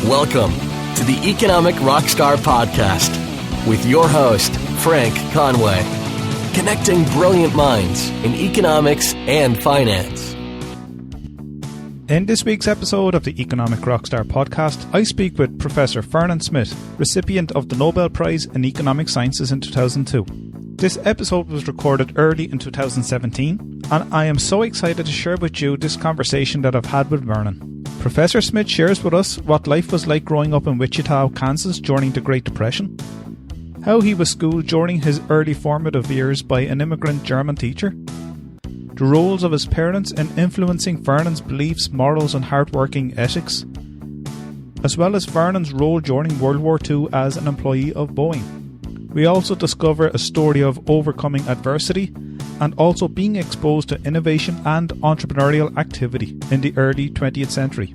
Welcome to the Economic Rockstar Podcast with your host, Frank Conway, connecting brilliant minds in economics and finance. In this week's episode of the Economic Rockstar Podcast, I speak with Professor Vernon Smith, recipient of the Nobel Prize in Economic Sciences in 2002. This episode was recorded early in 2017, and I am so excited to share with you this conversation that I've had with Vernon. Professor Smith shares with us what life was like growing up in Wichita, Kansas during the Great Depression, how he was schooled during his early formative years by an immigrant German teacher, the roles of his parents in influencing Vernon's beliefs, morals and hard-working ethics, as well as Vernon's role during World War II as an employee of Boeing. We also discover a story of overcoming adversity and also being exposed to innovation and entrepreneurial activity in the early 20th century.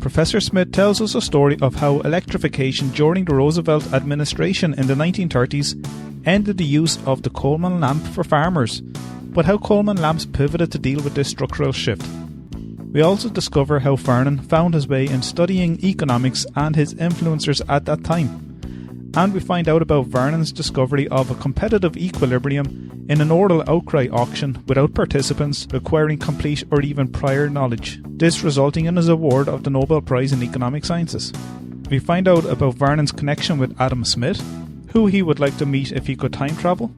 Professor Smith tells us a story of how electrification during the Roosevelt administration in the 1930s ended the use of the Coleman lamp for farmers, but how Coleman lamps pivoted to deal with this structural shift. We also discover how Vernon found his way in studying economics and his influencers at that time. And we find out about Vernon's discovery of a competitive equilibrium in an oral outcry auction without participants requiring complete or even prior knowledge, this resulting in his award of the Nobel Prize in Economic Sciences. We find out about Vernon's connection with Adam Smith, who he would like to meet if he could time travel,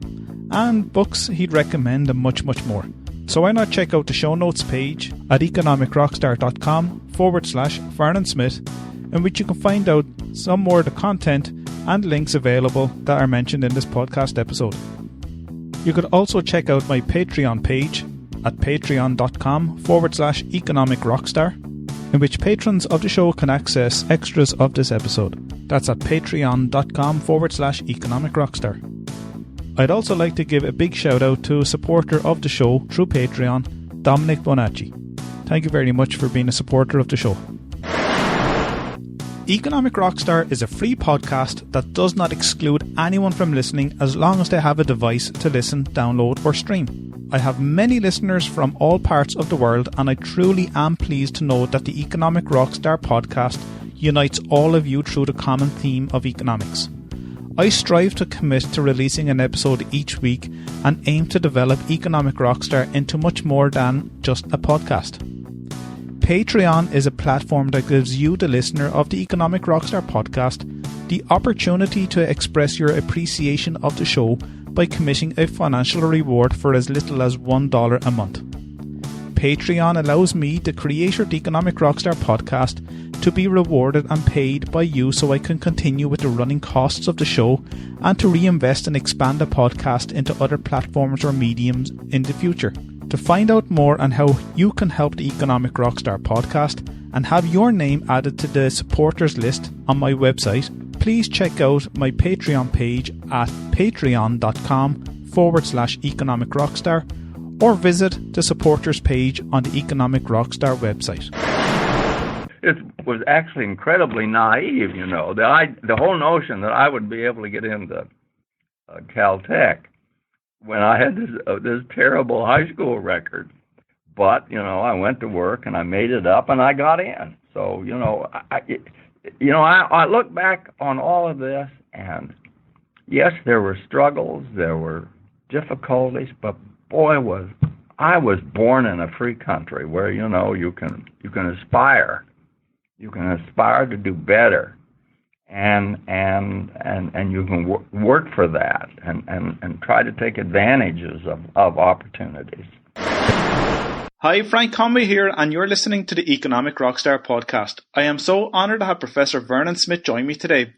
and books he'd recommend and much, much more. So why not check out the show notes page at economicrockstar.com/Vernon Smith, in which you can find out some more of the content and links available that are mentioned in this podcast episode. You could also check out my Patreon page at patreon.com/Economic Rockstar, in which patrons of the show can access extras of this episode. That's at patreon.com/Economic Rockstar. I'd also like to give a big shout out to a supporter of the show through Patreon, Dominic Bonacci. Thank you very much for being a supporter of the show. Economic Rockstar is a free podcast that does not exclude anyone from listening as long as they have a device to listen, download or stream. I have many listeners from all parts of the world, and I truly am pleased to know that the Economic Rockstar podcast unites all of you through the common theme of economics. I strive to commit to releasing an episode each week and aim to develop Economic Rockstar into much more than just a podcast. Patreon is a platform that gives you, the listener of the Economic Rockstar podcast, the opportunity to express your appreciation of the show by committing a financial reward for as little as $1 a month. Patreon allows me, the creator of the Economic Rockstar podcast, to be rewarded and paid by you so I can continue with the running costs of the show and to reinvest and expand the podcast into other platforms or mediums in the future. To find out more on how you can help the Economic Rockstar podcast and have your name added to the supporters list on my website, please check out my Patreon page at patreon.com/Economic Rockstar or visit the supporters page on the Economic Rockstar website. It was actually incredibly naive, you know. The whole notion that I would be able to get into Caltech when I had this terrible high school record. But, you know, I went to work and I made it up and I got in. So, you know, I look back on all of this, and yes, there were struggles, there were difficulties, but boy, I was born in a free country where, you know, you can aspire. You can aspire to do better. And you can work for that and try to take advantages of opportunities. Hi, Frank Conway here, and you're listening to the Economic Rockstar podcast. I am so honoured to have Professor Vernon Smith join me today.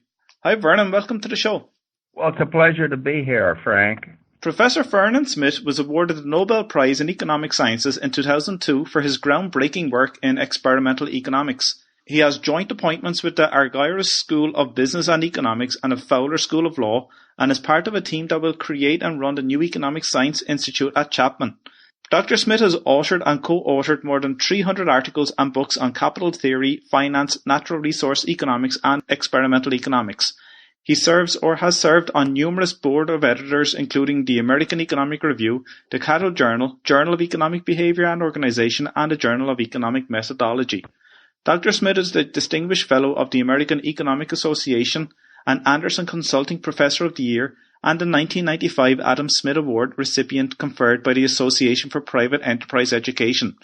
Hi, Vernon, welcome to the show. Well, it's a pleasure to be here, Frank. Professor Vernon Smith was awarded the Nobel Prize in Economic Sciences in 2002 for his groundbreaking work in experimental economics. He has joint appointments with the Argyros School of Business and Economics and the Fowler School of Law, and is part of a team that will create and run the new Economic Science Institute at Chapman. Dr. Smith has authored and co-authored more than 300 articles and books on capital theory, finance, natural resource economics, and experimental economics. He serves or has served on numerous board of editors, including the American Economic Review, the Cato Journal, Journal of Economic Behavior and Organization, and the Journal of Economic Methodology. Dr. Smith is the Distinguished Fellow of the American Economic Association and Anderson Consulting Professor of the Year, and the 1995 Adam Smith Award recipient conferred by the Association for Private Enterprise Education.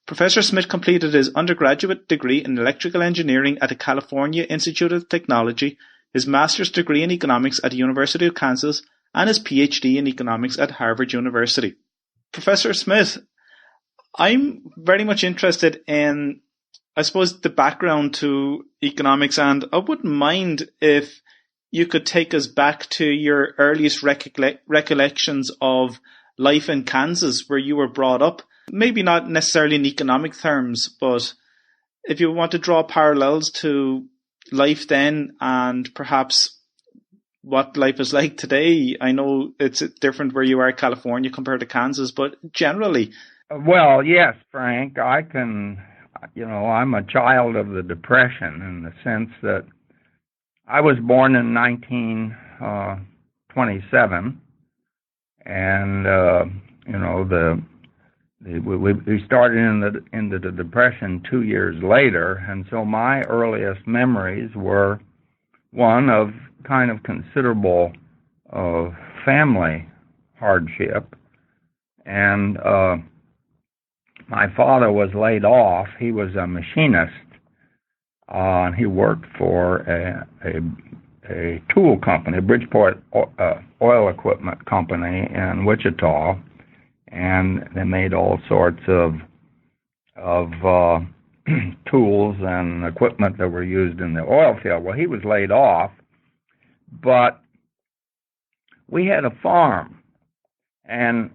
Professor Smith completed his undergraduate degree in electrical engineering at the California Institute of Technology, his master's degree in economics at the University of Kansas, and his PhD in economics at Harvard University. Professor Smith, I'm very much interested in, I suppose, the background to economics, and I wouldn't mind if you could take us back to your earliest recollections of life in Kansas, where you were brought up. Maybe not necessarily in economic terms, but if you want to draw parallels to life then and perhaps what life is like today. I know it's different where you are in California compared to Kansas, but generally. Well, yes, Frank, I can, I'm a child of the Depression in the sense that I was born in 1927, and, we started in the Depression 2 years later, and so my earliest memories were one of kind of considerable family hardship. And my father was laid off. He was a machinist, and he worked for a tool company, a Bridgeport oil equipment company in Wichita. And they made all sorts of tools and equipment that were used in the oil field. Well, he was laid off, but we had a farm. And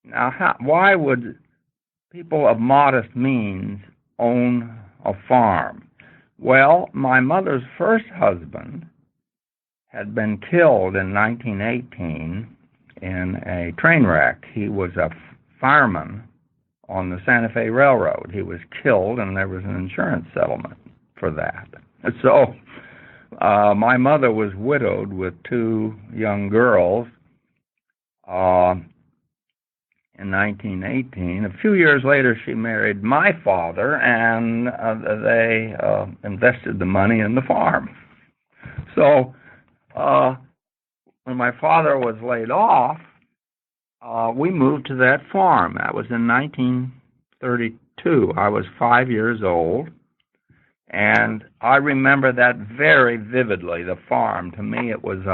now, why would people of modest means own a farm? Well, my mother's first husband had been killed in 1918 in a train wreck. He was a fireman on the Santa Fe Railroad. He was killed, and there was an insurance settlement for that. So my mother was widowed with two young girls in 1918. A few years later, she married my father, and they invested the money in the farm. So when my father was laid off, we moved to that farm. That was in 1932. I was 5 years old, and I remember that very vividly, the farm. To me, it was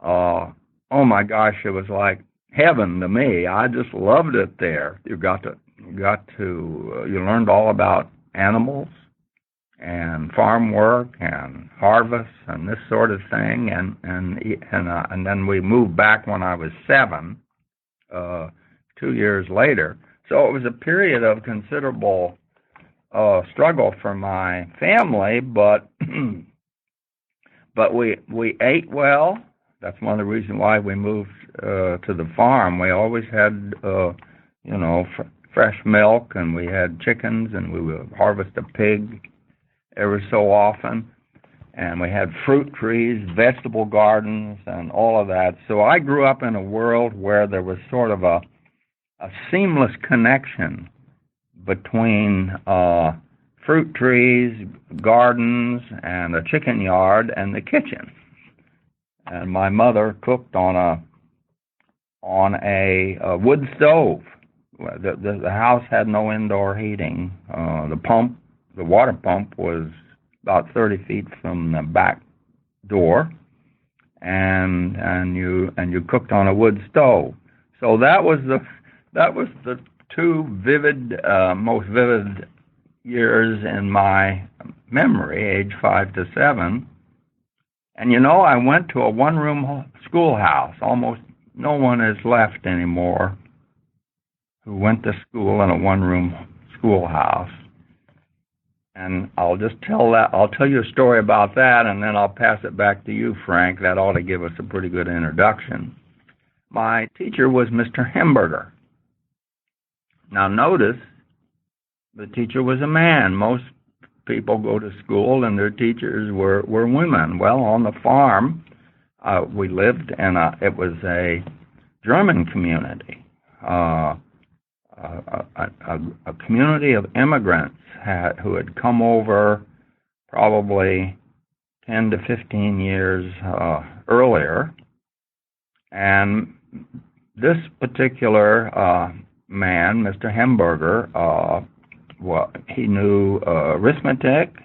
oh my gosh, it was like heaven to me. I just loved it there. You learned all about animals and farm work and harvest and this sort of thing, and then we moved back when I was 7, 2 years later. So it was a period of considerable struggle for my family, but we ate well. That's one of the reasons why we moved to the farm. We always had fresh milk, and we had chickens, and we would harvest a pig every so often, and we had fruit trees, vegetable gardens, and all of that. So I grew up in a world where there was sort of a seamless connection between fruit trees, gardens, and a chicken yard and the kitchen. And my mother cooked on a wood stove. The house had no indoor heating. The water pump was about 30 feet from the back door, and you cooked on a wood stove. So that was the two most vivid years in my memory, age 5 to 7. And I went to a one-room schoolhouse. Almost no one is left anymore who went to school in a one-room schoolhouse. And I'll tell you a story about that, and then I'll pass it back to you, Frank. That ought to give us a pretty good introduction. My teacher was Mr. Hemberger. Now notice, the teacher was a man. Most people go to school and their teachers were women. Well, on the farm, we lived in it was a German community, a community of immigrants who had come over probably 10 to 15 years earlier. And this particular man, Mr. Hamburger, he knew arithmetic,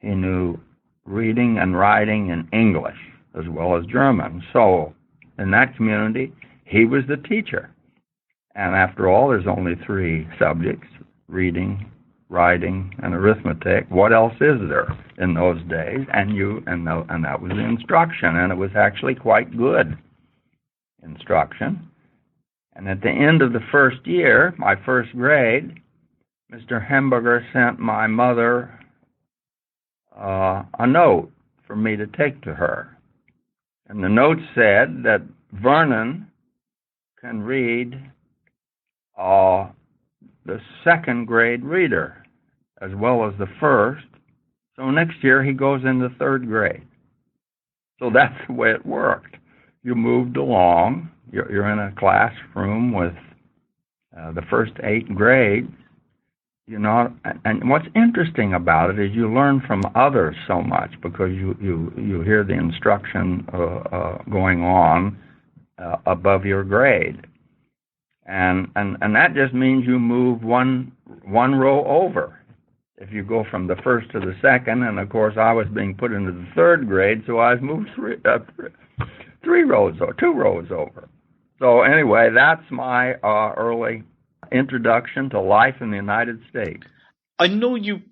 he knew reading and writing in English as well as German. So in that community, he was the teacher. And after all, there's only 3 subjects: reading, writing, and arithmetic. What else is there in those days? And that was the instruction, and it was actually quite good instruction. And at the end of the first year, my first grade, Mr. Hamburger sent my mother a note for me to take to her. And the note said that Vernon can read the second grade reader as well as the first. So next year he goes into 3rd grade. So that's the way it worked. You moved along. You're in a classroom with the first 8 grades. And what's interesting about it is you learn from others so much because you hear the instruction going on above your grade. And that just means you move one row over. If you go from the first to the second, and of course I was being put into the 3rd grade, so I was moved 2 rows over. So anyway, that's my early introduction to life in the United States. I know you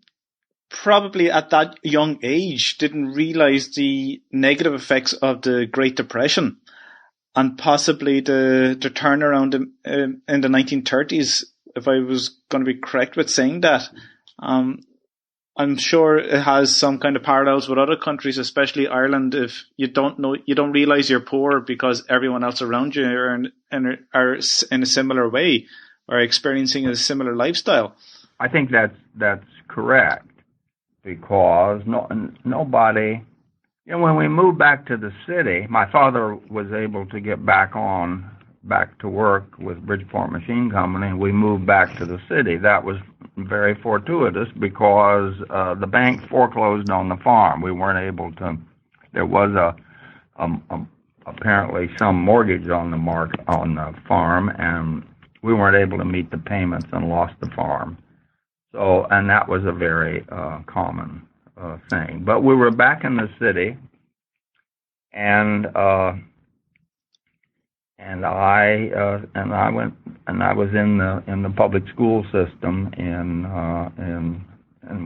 probably at that young age didn't realize the negative effects of the Great Depression and possibly the turnaround in the 1930s, if I was going to be correct with saying that. I'm sure it has some kind of parallels with other countries, especially Ireland. If you don't realize you're poor because everyone else around you are in a similar way or experiencing a similar lifestyle. I think that's correct, because nobody. When we moved back to the city, my father was able to get back to work with Bridgeport Machine Company, and we moved back to the city. That was very fortuitous because the bank foreclosed on the farm. We weren't able to. There was apparently some mortgage on the farm, and we weren't able to meet the payments and lost the farm. So, and that was a very common thing. But we were back in the city, and I was in the public school system in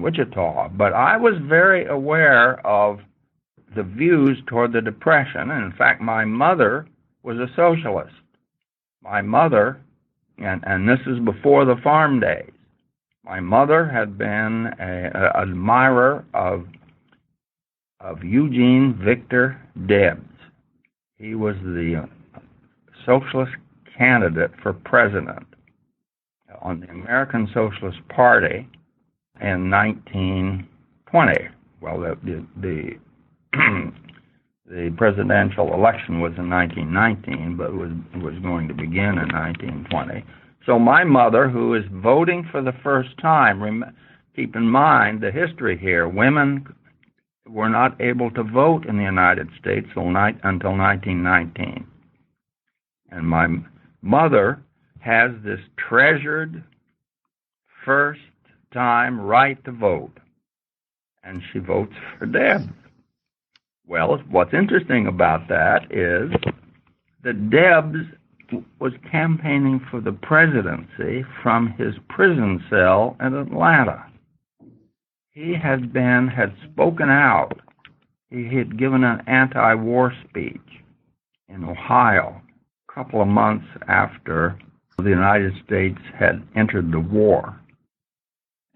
Wichita. But I was very aware of the views toward the Depression. And in fact, my mother was a socialist. My mother, and this is before the farm days, my mother had been an admirer of Eugene Victor Debs. He was the socialist candidate for president on the American Socialist Party in 1920. Well, the presidential election was in 1919, but it was going to begin in 1920. So my mother, who is voting for the first time, keep in mind the history here. Women were not able to vote in the United States until 1919. And my mother has this treasured first-time right to vote, and she votes for Debs. Well, what's interesting about that is that Debs was campaigning for the presidency from his prison cell in Atlanta. He had spoken out. He had given an anti-war speech in Ohio a couple of months after the United States had entered the war.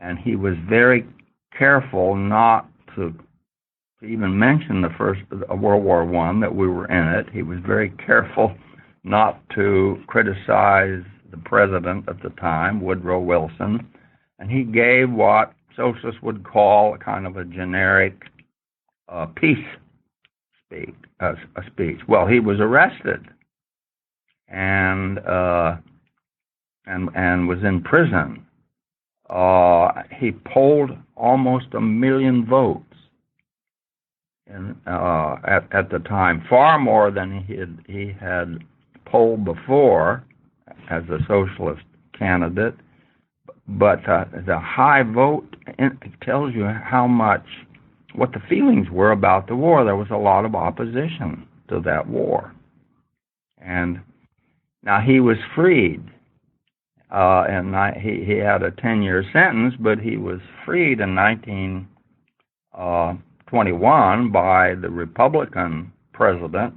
And he was very careful not to even mention the first World War I, that we were in it. He was very careful not to criticize the president at the time, Woodrow Wilson, and he gave what socialists would call a kind of a generic peace speech. Well, he was arrested and was in prison he polled almost 1 million votes at the time, far more than he had polled before as a socialist candidate. But the high vote tells you what the feelings were about the war. There was a lot of opposition to that war. And now he was freed, and he had a 10-year sentence, but he was freed in 1921 by the Republican president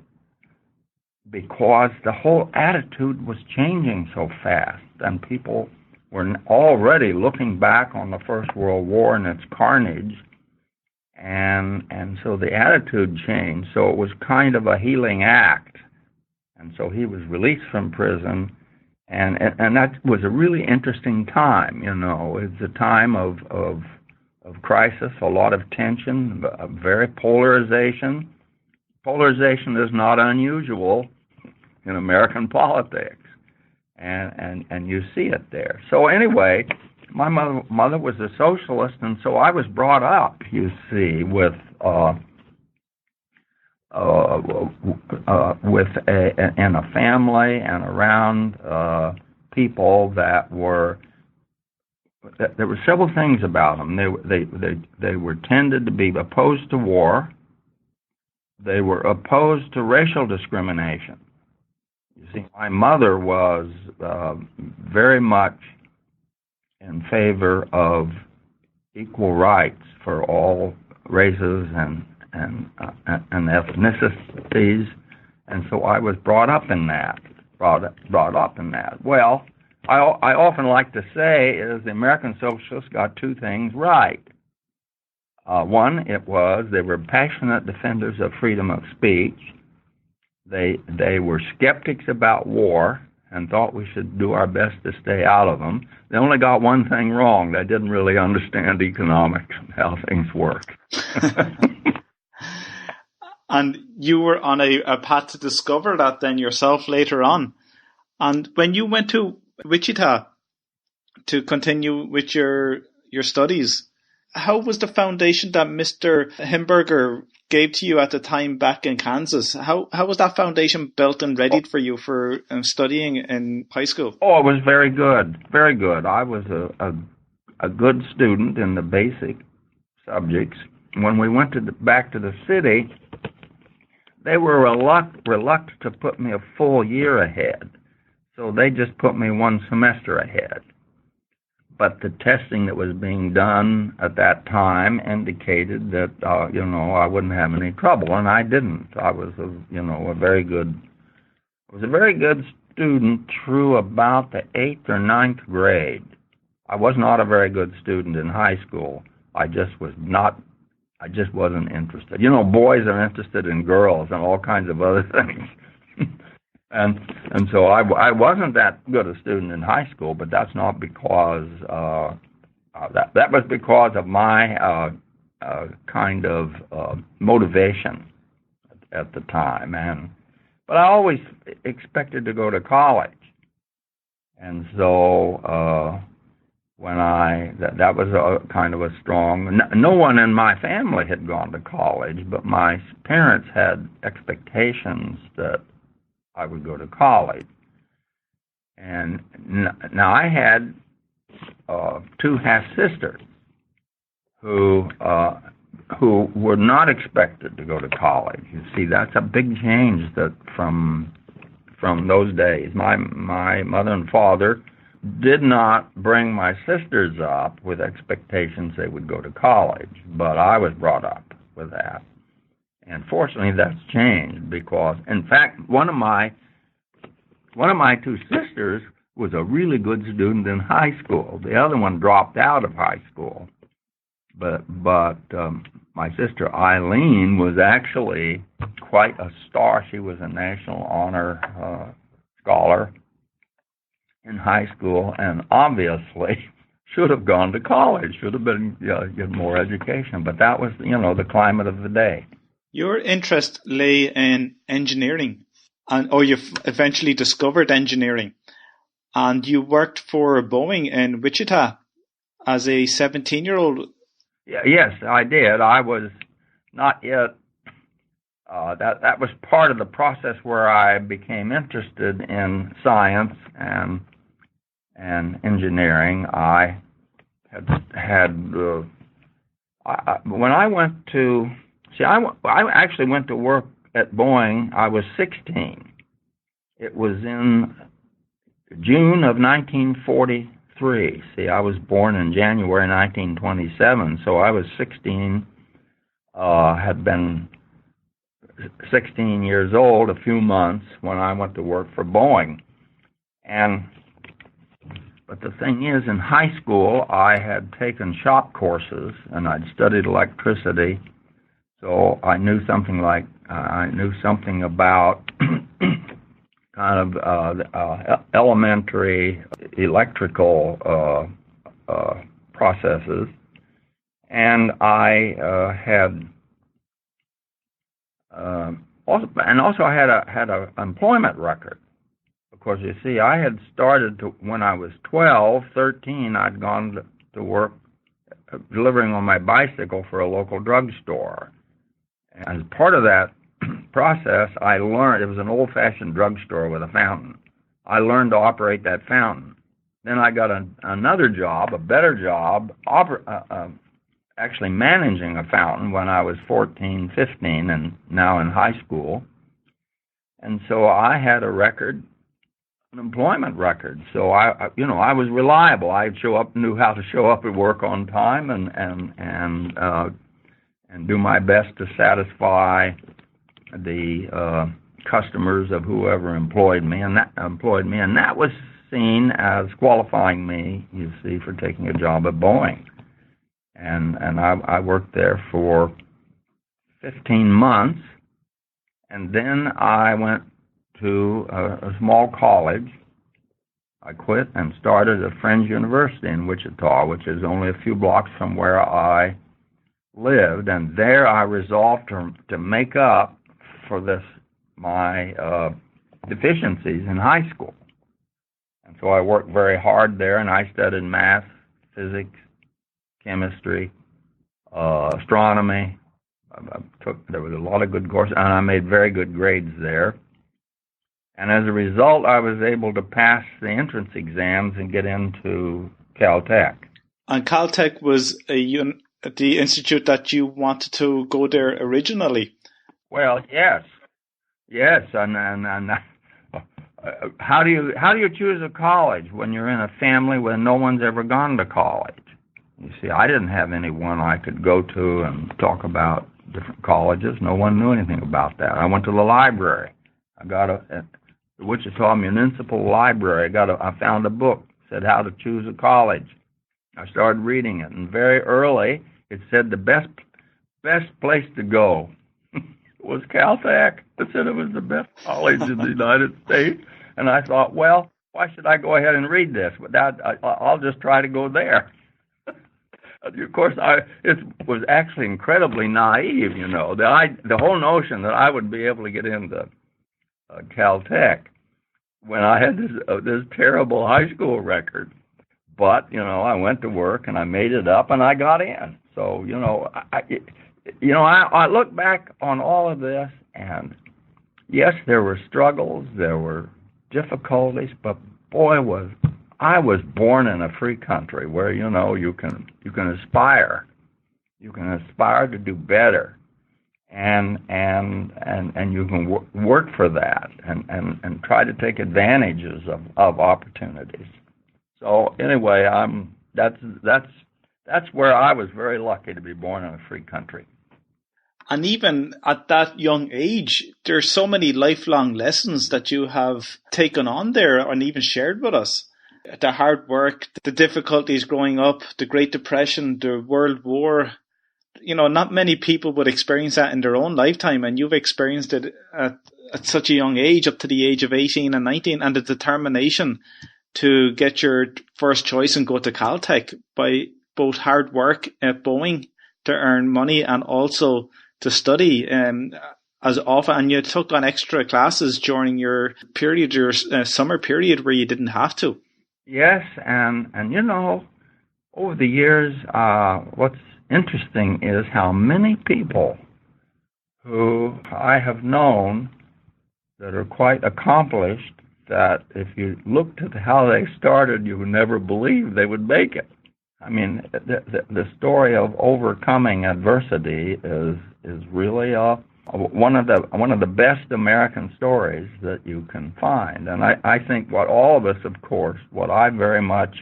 because the whole attitude was changing so fast, and people were already looking back on the First World War and its carnage, and so the attitude changed. So it was kind of a healing act. And so he was released from prison, and that was a really interesting time. It's a time of crisis, a lot of tension, very polarization. Polarization is not unusual in American politics, and you see it there. So anyway, my mother was a socialist, and so I was brought up, you see, with in a family and around people that were. There were several things about them. They were tended to be opposed to war. They were opposed to racial discrimination. You see, my mother was very much in favor of equal rights for all races and ethnicities, and so I was brought up in that. Well, I often like to say is the American socialists got two things right. One, they were passionate defenders of freedom of speech. They were skeptics about war and thought we should do our best to stay out of them. They only got one thing wrong. They didn't really understand economics and how things work. And you were on a path to discover that then yourself later on. And when you went to Wichita to continue with your studies, how was the foundation that Mr. Himberger gave to you at the time back in Kansas? How was that foundation built and readied for you for studying in high school? Oh, it was very good, very good. I was a good student in the basic subjects. When we went back to the city, they were reluctant to put me a full year ahead, so they just put me one semester ahead. But the testing that was being done at that time indicated that I wouldn't have any trouble, and I didn't. I was a very good student through about the 8th or 9th grade. I was not a very good student in high school. I just wasn't interested. Boys are interested in girls and all kinds of other things. And so I wasn't that good a student in high school, but that's not because that was because of my kind of motivation at the time. But I always expected to go to college, and so when that was a kind of a strong. No one in my family had gone to college, but my parents had expectations that I would go to college. And now I had two half-sisters who were not expected to go to college. You see, that's a big change that from those days. My mother and father did not bring my sisters up with expectations they would go to college, but I was brought up with that. And fortunately, that's changed because, in fact, one of my two sisters was a really good student in high school. The other one dropped out of high school. But my sister Eileen was actually quite a star. She was a national honor scholar in high school, and obviously should have gone to college. Should have been get more education. But that was the climate of the day. Your interest lay in engineering, or you eventually discovered engineering, and you worked for Boeing in Wichita. as a 17-year-old? Yes, I did. I was not yet. That was part of the process where I became interested in science and engineering. I when I went to I actually went to work at Boeing. I was 16. It was in June of 1943. See, I was born in January 1927, so I was 16. Had been 16 years old a few months when I went to work for Boeing. But the thing is, in high school, I had taken shop courses and I'd studied electricity, so I knew something about kind of elementary electrical processes, and I had. Also, I had a employment record. Of course, you see, I had started when I was 12, 13. I'd gone to work delivering on my bicycle for a local drugstore. As part of that process, I learned it was an old-fashioned drugstore with a fountain. I learned to operate that fountain. Then I got another job, a better job, actually managing a fountain when I was 14, 15, and now in high school. And so I had a record, an employment record. So I was reliable. I'd knew how to show up at work on time and do my best to satisfy the customers of whoever employed me, and that was seen as qualifying me, you see, for taking a job at Boeing. And I worked there for 15 months, and then I went to a small college. I quit and started at Friends University in Wichita, which is only a few blocks from where I lived, and there I resolved to make up for my deficiencies in high school. And so I worked very hard there, and I studied math, physics, chemistry, astronomy. There was a lot of good courses, and I made very good grades there. And as a result, I was able to pass the entrance exams and get into Caltech. And Caltech was the institute that you wanted to go there originally. Well, yes, and how do you choose a college when you're in a family where no one's ever gone to college? You see, I didn't have anyone I could go to and talk about different colleges. No one knew anything about that. I went to the library. I got the Wichita Municipal Library. I found a book that said how to choose a college. I started reading it, and very early it said the best place to go was Caltech. It said it was the best college in the United States, and I thought, well, why should I go ahead and read this? I'll just try to go there. Of course, it was actually incredibly naive, you know. The whole notion that I would be able to get into Caltech when I had this terrible high school record. But, you know, I went to work and I made it up and I got in. So, I look back on all of this, and yes, there were struggles, there were difficulties, but boy, I was born in a free country where, you know, you can aspire. You can aspire to do better, and you can work for that and try to take advantages of opportunities. So anyway, that's where I was very lucky to be born in a free country. And even at that young age, there's so many lifelong lessons that you have taken on there and even shared with us. The hard work, the difficulties growing up, the Great Depression, the World War. You know, not many people would experience that in their own lifetime, and you've experienced it at such a young age, up to the age of 18 and 19, and the determination to get your first choice and go to Caltech by both hard work at Boeing to earn money and also to study as often. And you took on extra classes during your period, your summer period, where you didn't have to. Yes, and you know, Over the years, what's interesting is how many people who I have known that are quite accomplished, that if you looked at how they started, you would never believe they would make it. I mean, the story of overcoming adversity is really one of the best American stories that you can find. And I think what all of us, of course, what I very much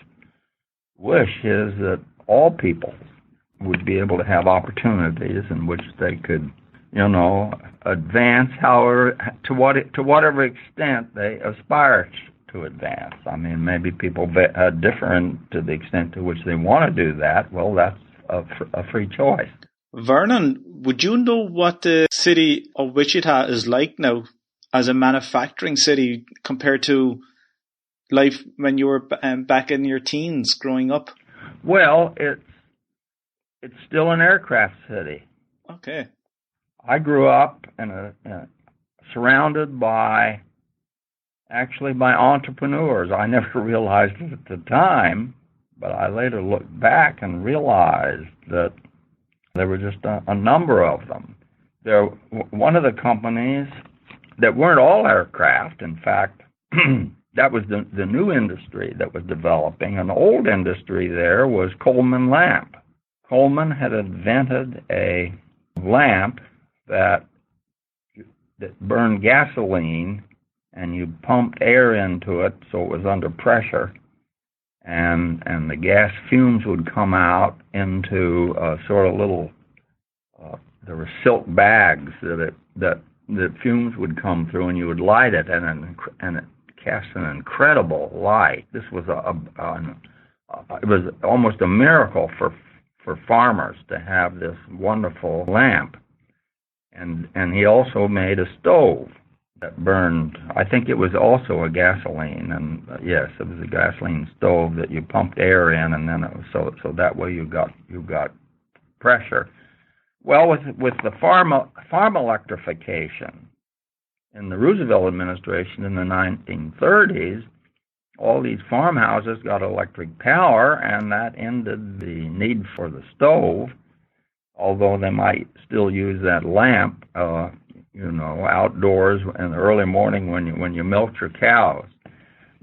wish is that all people would be able to have opportunities in which they could, advance to whatever extent they aspire to advance. I mean, maybe people differ to the extent to which they want to do that. Well, that's a free choice. Vernon, would you know what the city of Wichita is like now as a manufacturing city compared to life when you were back in your teens growing up? Well, it's still an aircraft city. Okay. I grew up surrounded by entrepreneurs. I never realized it at the time, but I later looked back and realized that there were just a number of them. One of the companies that weren't all aircraft, in fact, that was the new industry that was developing. An old industry there was Coleman lamp. Coleman had invented a lamp that burned gasoline, and you pumped air into it so it was under pressure, and the gas fumes would come out into sort of little. There were silk bags that the fumes would come through, and you would light it, and it cast an incredible light. This was it was almost a miracle for farmers to have this wonderful lamp. And he also made a stove that burned, I think it was also a gasoline, and yes, it was a gasoline stove that you pumped air in, and then it was so that way you got pressure. Well, with the farm electrification in the Roosevelt administration in the 1930s, all these farmhouses got electric power, and that ended the need for the stove, although they might still use that lamp, outdoors in the early morning when you milked your cows.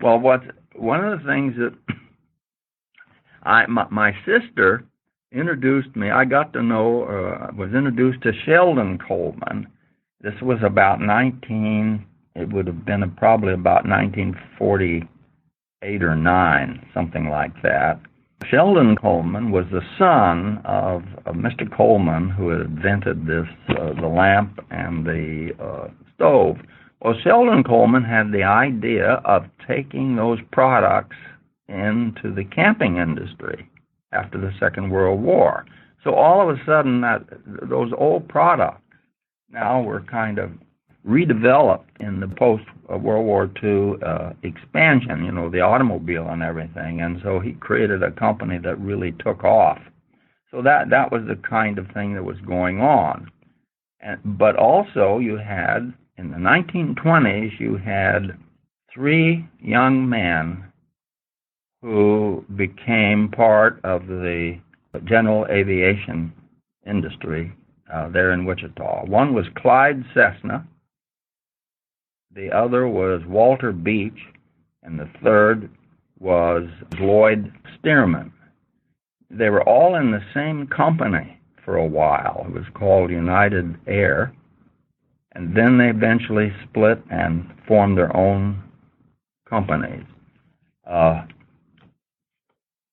Well, one of the things that my sister introduced me, I got to know, was introduced to Sheldon Coleman. This was it would have been probably about 1948 or 9, something like that. Sheldon Coleman was the son of Mr. Coleman, who had invented the lamp and the stove. Well, Sheldon Coleman had the idea of taking those products into the camping industry after the Second World War. So all of a sudden, those old products now were kind of redeveloped in the post-World War II expansion, the automobile and everything. And so he created a company that really took off. So that was the kind of thing that was going on. But also you had, in the 1920s, you had 3 young men who became part of the general aviation industry there in Wichita. One was Clyde Cessna, the other was Walter Beach, and the third was Lloyd Stearman. They were all in the same company for a while. It was called United Air, and then they eventually split and formed their own companies.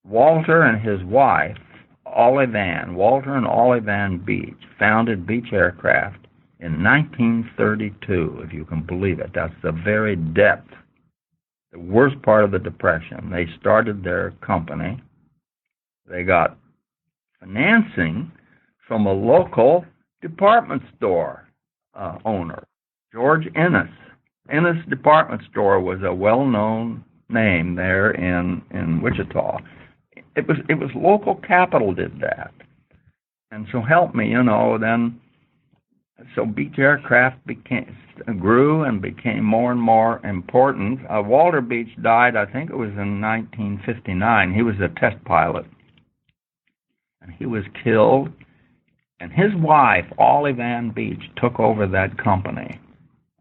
Walter and his wife, Walter and Olive Ann Beach, founded Beach Aircraft in 1932, if you can believe it. That's the very depth, the worst part of the Depression. They started their company. They got financing from a local department store owner, George Ennis. Ennis Department Store was a well-known name there in Wichita. It was local capital did that. And so help me, so Beach Aircraft grew and became more and more important. Walter Beach died, I think it was in 1959. He was a test pilot and he was killed. And his wife, Olive Ann Beach, took over that company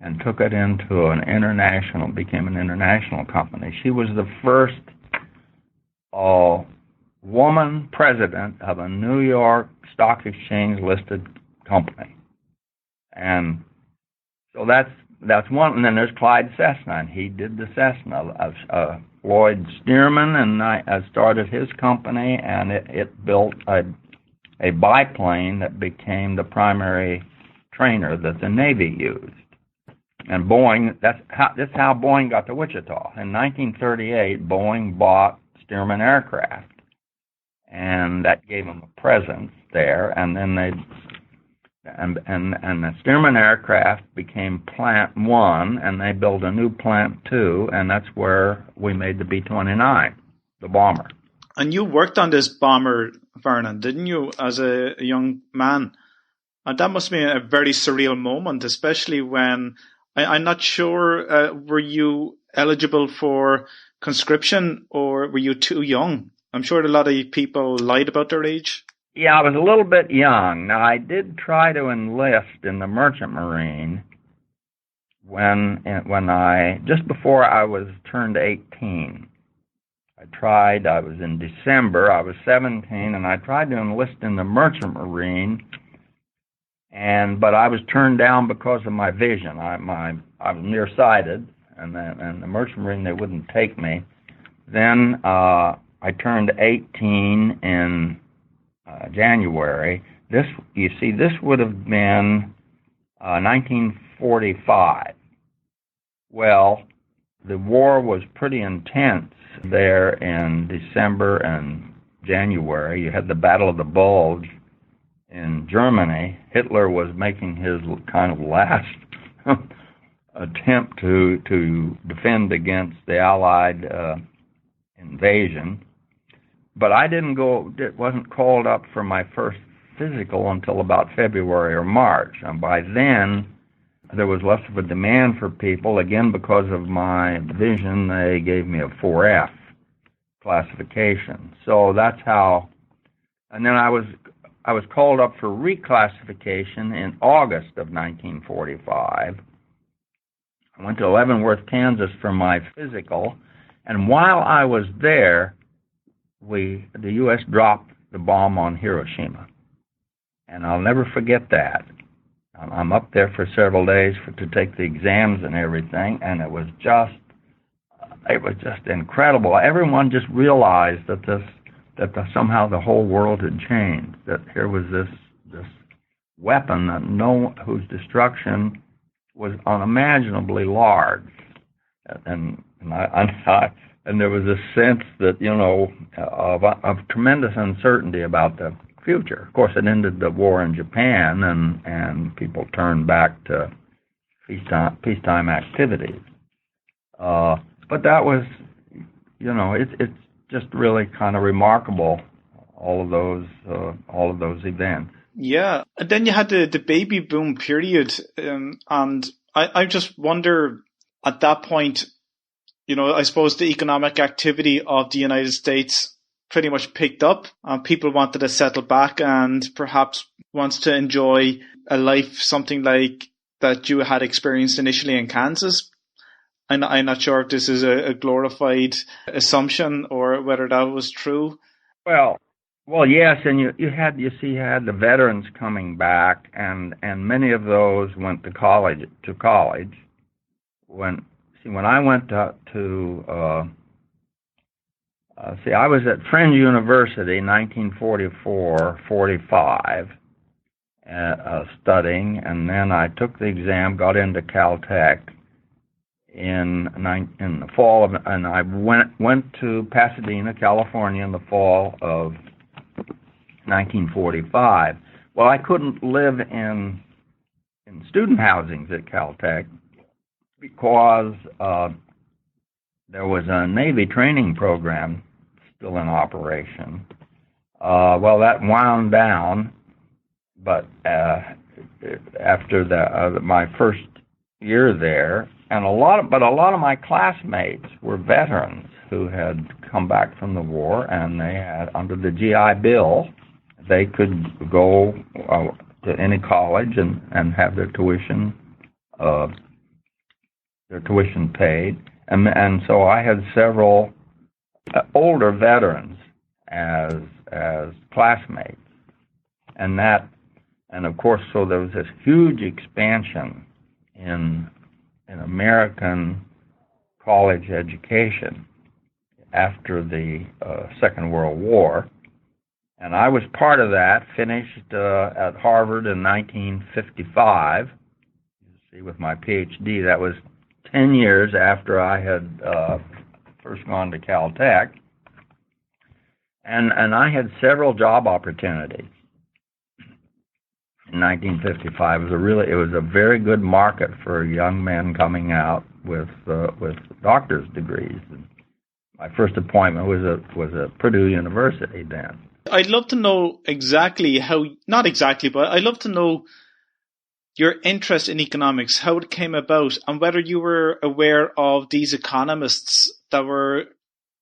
and took it into became an international company. She was the first woman president of a New York Stock Exchange listed company. And so that's one. And then there's Clyde Cessna, and he did the Cessna. Lloyd Stearman and I started his company, and it built a biplane that became the primary trainer that the Navy used. And Boeing, that's how Boeing got to Wichita. In 1938, Boeing bought Stearman Aircraft, and that gave them a presence there. And then and the Stearman Aircraft became Plant 1, and they built a new Plant 2, and that's where we made the B-29, the bomber. And you worked on this bomber, Vernon, didn't you, as a young man? And that must be a very surreal moment, especially when, I'm not sure, were you eligible for conscription or were you too young? I'm sure a lot of people lied about their age. Yeah, I was a little bit young. Now, I did try to enlist in the Merchant Marine just before I was turned 18. I was in December, I was 17, and I tried to enlist in the Merchant Marine, but I was turned down because of my vision. I was nearsighted, and the Merchant Marine, they wouldn't take me. Then I turned 18 in January. This would have been 1945. Well, the war was pretty intense there in December and January. You had the Battle of the Bulge in Germany. Hitler was making his kind of last attempt to defend against the Allied invasion. But I wasn't called up for my first physical until about February or March. And by then, there was less of a demand for people. Again, because of my vision, they gave me a 4F classification. So that's how. And then I was called up for reclassification in August of 1945. I went to Leavenworth, Kansas for my physical. And while I was there, the U.S. dropped the bomb on Hiroshima. And I'll never forget that. I'm up there for several days to take the exams and everything, and it was just incredible. Everyone just realized that somehow the whole world had changed. That here was this weapon whose destruction was unimaginably large, and there was a sense that of tremendous uncertainty about the future. Of course, it ended the war in Japan, and people turned back to peacetime activities. But that was, it's just really kind of remarkable. All of those events. Yeah, and then you had the baby boom period, and I just wonder at that point, I suppose the economic activity of the United States pretty much picked up. People wanted to settle back and perhaps wants to enjoy a life, something like that you had experienced initially in Kansas. I'm not sure if this is a glorified assumption or whether that was true. Well, yes, and you had the veterans coming back, and many of those went to college. When I went I was at Friends University in 1944-45 studying, and then I took the exam, got into Caltech in the fall of, and I went to Pasadena, California in the fall of 1945. Well, I couldn't live in student housings at Caltech because there was a Navy training program still in operation. Well, that wound down, but after my first year there, and a lot of my classmates were veterans who had come back from the war, and they had under the GI Bill, they could go to any college and have their tuition paid. And so I had several older veterans as classmates, and of course, so there was this huge expansion in American college education after the Second World War, and I was part of that. Finished at Harvard in 1955. You see, with my PhD, that was 10 years after I had first gone to Caltech, and I had several job opportunities. In 1955, it was a very good market for young men coming out with doctor's degrees. And my first appointment was at Purdue University then. I'd love to know exactly not exactly, but I'd love to know your interest in economics, how it came about, and whether you were aware of these economists that were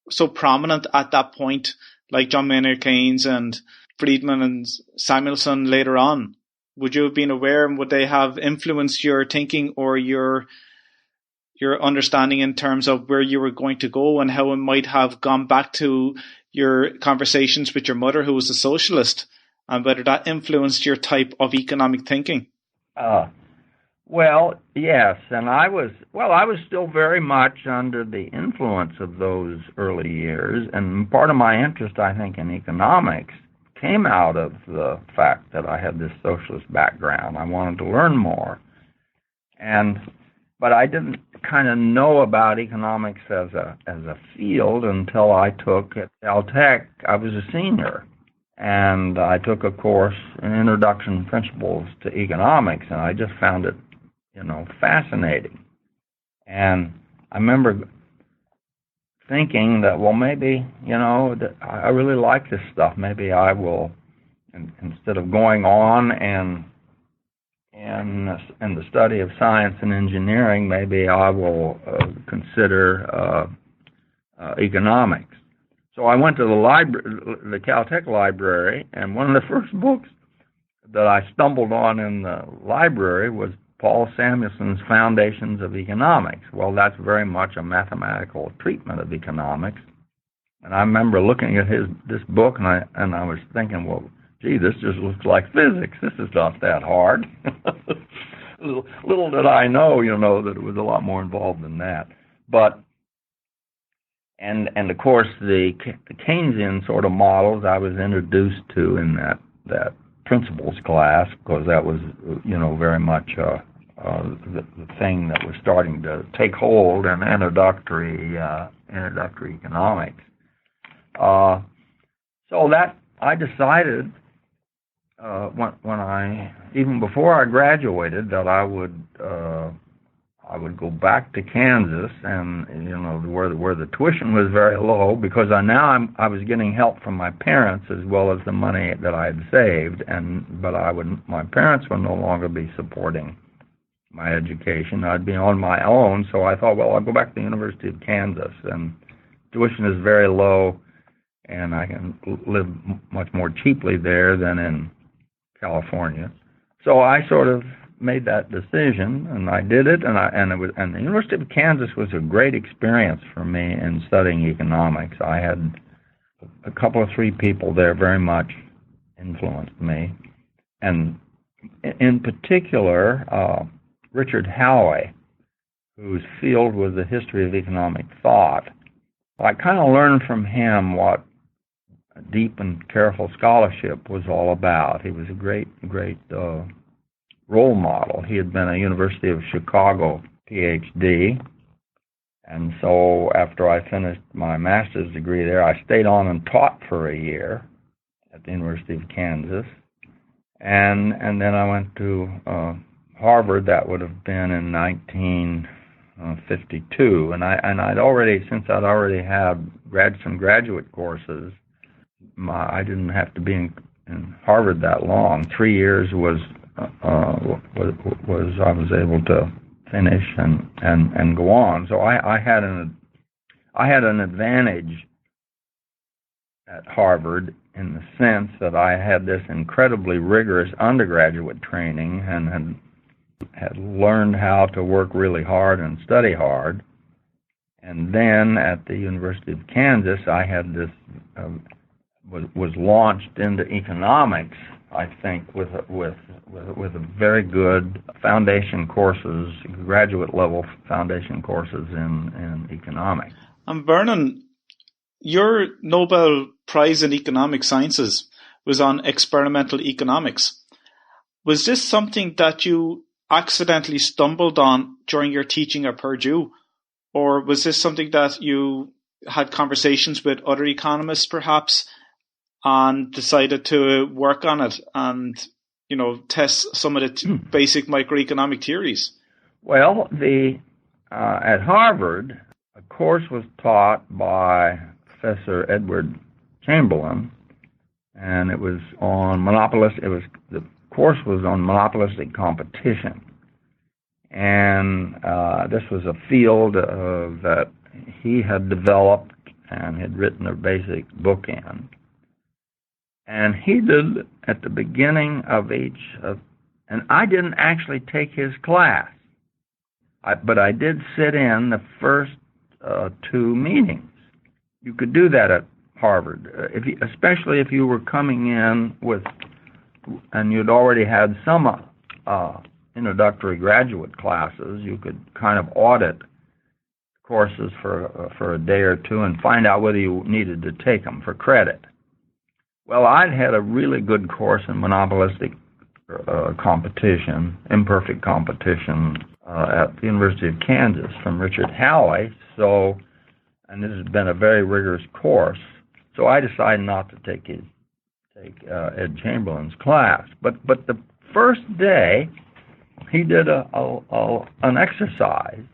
so prominent at that point, like John Maynard Keynes and Friedman and Samuelson later on. Would you have been aware, and would they have influenced your thinking or your understanding in terms of where you were going to go, and how it might have gone back to your conversations with your mother, who was a socialist, and whether that influenced your type of economic thinking? Well, yes, and I was still very much under the influence of those early years, and part of my interest, I think, in economics came out of the fact that I had this socialist background. I wanted to learn more, but I didn't kind of know about economics as a field until I took at Caltech. I was a senior, and I took a course in Introduction Principles to Economics, and I just found it, fascinating. And I remember thinking that, well, maybe, that I really like this stuff. Maybe I will, instead of going on and the study of science and engineering, maybe I will consider economics. So I went to the Caltech library, and one of the first books that I stumbled on in the library was Paul Samuelson's Foundations of Economics. Well, that's very much a mathematical treatment of economics. And I remember looking at this book, and I was thinking, well, gee, this just looks like physics. This is not that hard. Little did I know, that it was a lot more involved than that. But and of course the Keynesian sort of models I was introduced to in that principles class, because that was very much the thing that was starting to take hold in introductory economics. So that I decided when I, even before I graduated, that I would go back to Kansas, and where the tuition was very low, because I was getting help from my parents as well as the money that I had saved, but my parents would no longer be supporting my education. I'd be on my own, so I thought, well, I'll go back to the University of Kansas, and tuition is very low, and I can live much more cheaply there than in California. So I sort of made that decision, and I did it, and the University of Kansas was a great experience for me in studying economics. I had a couple of three people there very much influenced me, and in particular, Richard Howey, whose field was the history of economic thought. I kind of learned from him what deep and careful scholarship was all about. He was a great role model. He had been a University of Chicago PhD, and so after I finished my master's degree there, I stayed on and taught for a year at the University of Kansas, and then I went to Harvard. That would have been in 1952, and I'd already had some graduate courses. I didn't have to be in Harvard that long. 3 years was I was able to finish and go on. So I had an advantage at Harvard in the sense that I had this incredibly rigorous undergraduate training and had learned how to work really hard and study hard. And then at the University of Kansas, I had this was launched into economics, I think, with a very good foundation courses, graduate level foundation courses in economics. Vernon, your Nobel Prize in Economic Sciences was on experimental economics. Was this something that you accidentally stumbled on during your teaching at Purdue, or was this something that you had conversations with other economists perhaps and decided to work on it and, test some of the basic microeconomic theories? Well, at Harvard, a course was taught by Professor Edward Chamberlain, and it was on the course was on monopolistic competition. And this was a field that he had developed and had written a basic book in. And he did at the beginning of and I didn't actually take his class, but I did sit in the first two meetings. You could do that at Harvard, especially if you were coming in and you'd already had some introductory graduate classes. You could kind of audit courses for a day or two and find out whether you needed to take them for credit. Well, I'd had a really good course in monopolistic competition, imperfect competition, at the University of Kansas from Richard Halley. And this has been a very rigorous course. So I decided not to take Ed Chamberlain's class. But the first day, he did an exercise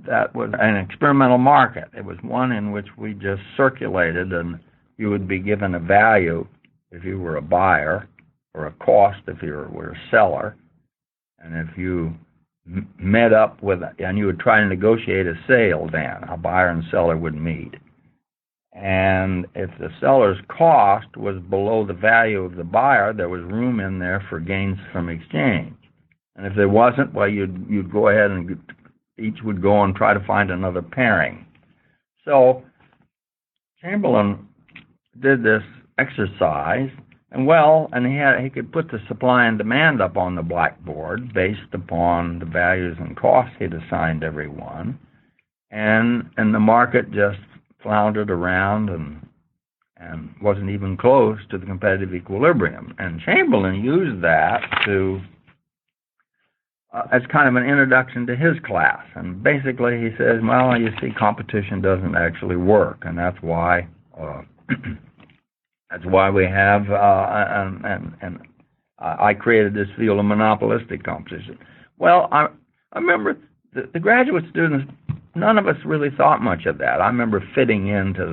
that was an experimental market. It was one in which we just circulated, and you would be given a value if you were a buyer, or a cost if you were a seller. And if you met up and you would try to negotiate a sale, then a buyer and seller would meet. And if the seller's cost was below the value of the buyer, there was room in there for gains from exchange. And if there wasn't, well, you'd go ahead and each would go and try to find another pairing. So Chamberlain did this exercise, and he could put the supply and demand up on the blackboard based upon the values and costs he'd assigned everyone, and the market just floundered around and wasn't even close to the competitive equilibrium. And Chamberlain used that as kind of an introduction to his class. And basically he says, well, you see, competition doesn't actually work, and that's why we have and I created this field of monopolistic competition. Well, I remember the graduate students, none of us really thought much of that. I remember fitting into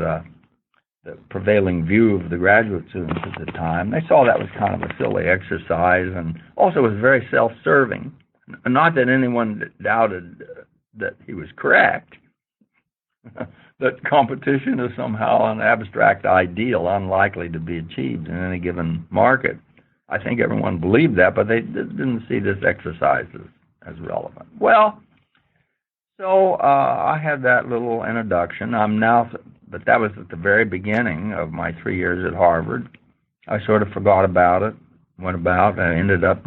the prevailing view of the graduate students at the time. They saw that was kind of a silly exercise, and also was very self-serving. Not that anyone doubted that he was correct, that competition is somehow an abstract ideal unlikely to be achieved in any given market. I think everyone believed that, but they didn't see this exercise as relevant. Well, so I had that little introduction. But that was at the very beginning of my 3 years at Harvard. I sort of forgot about it, went about, and ended up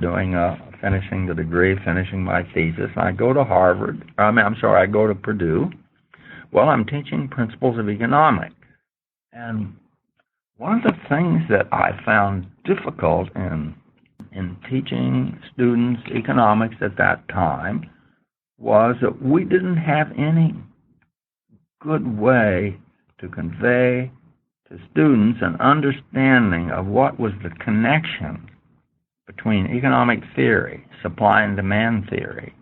finishing the degree, finishing my thesis. I go to I go to Purdue. Well, I'm teaching principles of economics. And one of the things that I found difficult in teaching students economics at that time was that we didn't have any good way to convey to students an understanding of what was the connection between economic theory, supply and demand theory,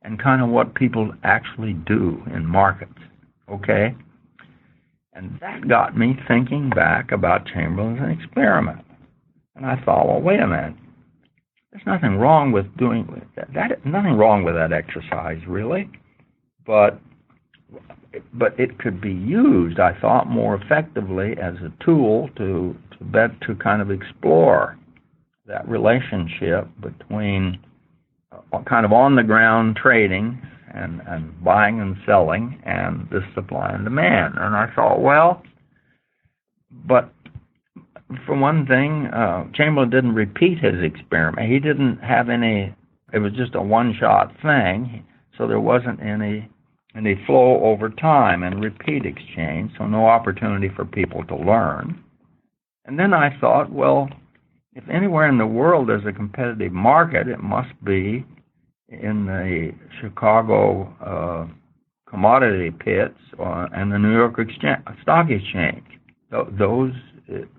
and kind of what people actually do in markets. Okay? And that got me thinking back about Chamberlain's experiment. And I thought, well, wait a minute. There's nothing wrong with doing that. Nothing wrong with that exercise, really. But but it could be used, I thought, more effectively as a tool to kind of explore that relationship between kind of on-the-ground trading and buying and selling and this supply and demand. And I thought, well, but for one thing, Chamberlain didn't repeat his experiment. He didn't have any, it was just a one-shot thing, so there wasn't any flow over time and repeat exchange, so no opportunity for people to learn. And then I thought, well, if anywhere in the world there's a competitive market, it must be in the Chicago commodity pits and the New York Stock Exchange. Those,